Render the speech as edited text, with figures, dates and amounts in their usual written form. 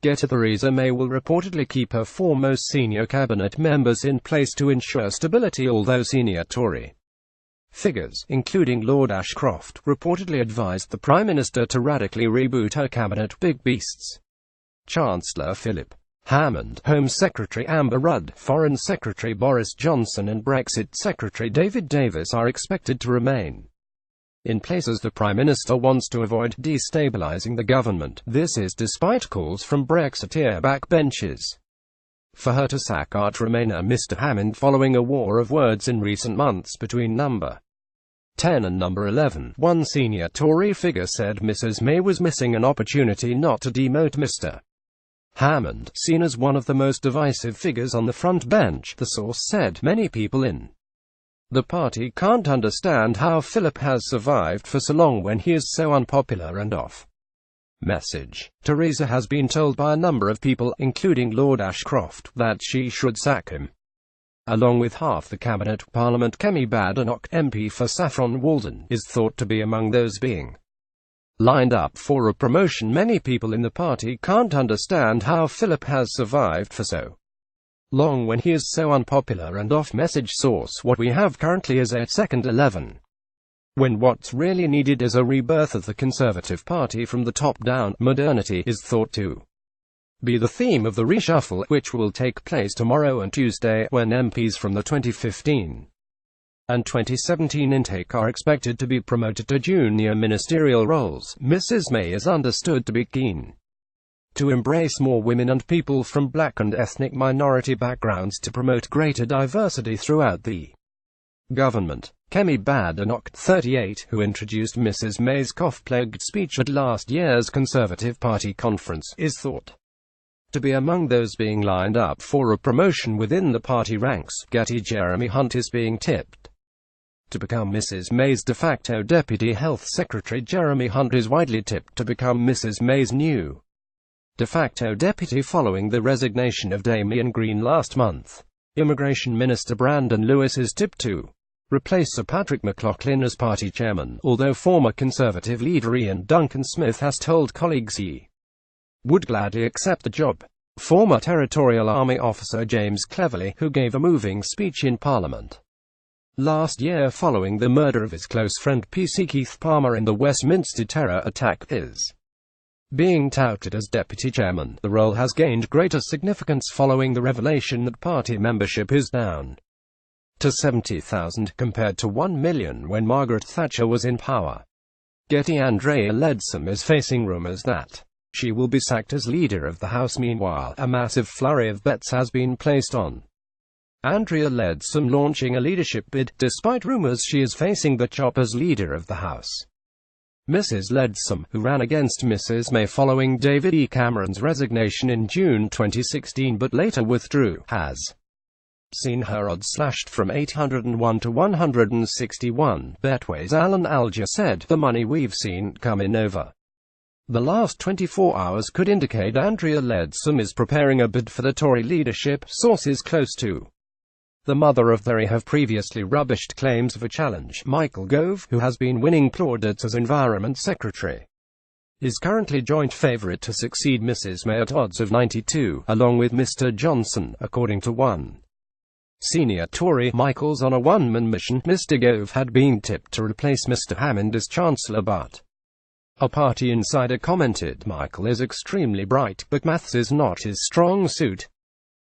GETTYTheresa May will reportedly keep her four most senior cabinet members in place to ensure stability, although senior Tory figures, including Lord Ashcroft, reportedly advised the Prime Minister to radically reboot her cabinet big beasts. Chancellor Philip Hammond, Home Secretary Amber Rudd, Foreign Secretary Boris Johnson and Brexit Secretary David Davis are expected to remain in place as the Prime Minister wants to avoid destabilising the government. This is despite calls from Brexiteer backbenchers for her to sack Remainer Mr Hammond following a war of words in recent months between number 10 and number 11. One senior Tory figure said Mrs May was missing an opportunity not to demote Mr Hammond, seen as one of the most divisive figures on the front bench. The source said many people in the party can't understand how Philip has survived for so long when he is so unpopular and off message. Theresa has been told by a number of people, including Lord Ashcroft, that she should sack him. Along with half the cabinet, Parliament Kemi Badenoch, MP for Saffron Walden, is thought to be among those being lined up for a promotion. Many people in the party can't understand how Philip has survived for so long when he is so unpopular and off-message. Source: what we have currently is a second 11. When what's really needed is a rebirth of the Conservative Party from the top down. Modernity is thought to be the theme of the reshuffle, which will take place tomorrow and Tuesday, when MPs from the 2015 and 2017 intake are expected to be promoted to junior ministerial roles. Mrs May is understood to be keen to embrace more women and people from black and ethnic minority backgrounds to promote greater diversity throughout the government. Kemi Badenoch, 38, who introduced Mrs May's cough-plagued speech at last year's Conservative Party conference, is thought to be among those being lined up for a promotion within the party ranks. Getty: Jeremy Hunt is being tipped to become Mrs May's de facto Deputy Health Secretary. Jeremy Hunt is widely tipped to become Mrs May's new de facto deputy following the resignation of Damian Green last month. Immigration Minister Brandon Lewis is tipped to replace Sir Patrick McLaughlin as party chairman, although former Conservative leader Ian Duncan Smith has told colleagues he would gladly accept the job. Former Territorial Army officer James Cleverly, who gave a moving speech in Parliament last year following the murder of his close friend PC Keith Palmer in the Westminster terror attack, is being touted as deputy chairman. The role has gained greater significance following the revelation that party membership is down to 70,000, compared to 1 million when Margaret Thatcher was in power. Getty: Andrea Leadsom is facing rumours that she will be sacked as leader of the House. Meanwhile, a massive flurry of bets has been placed on Andrea Leadsom launching a leadership bid, despite rumours she is facing the chop as leader of the House. Mrs Leadsom, who ran against Mrs May following David E. Cameron's resignation in June 2016 but later withdrew, has seen her odds slashed from 801 to 161. Betway's Alan Alger said, "The money we've seen come in over the last 24 hours could indicate Andrea Leadsom is preparing a bid for the Tory leadership." Sources close to the mother of Tory have previously rubbished claims of a challenge. Michael Gove, who has been winning plaudits as Environment Secretary, is currently joint favourite to succeed Mrs May at odds of 92, along with Mr Johnson, according to one senior Tory. Michael's on a one-man mission. Mr Gove had been tipped to replace Mr Hammond as Chancellor, but a party insider commented, "Michael is extremely bright, but maths is not his strong suit."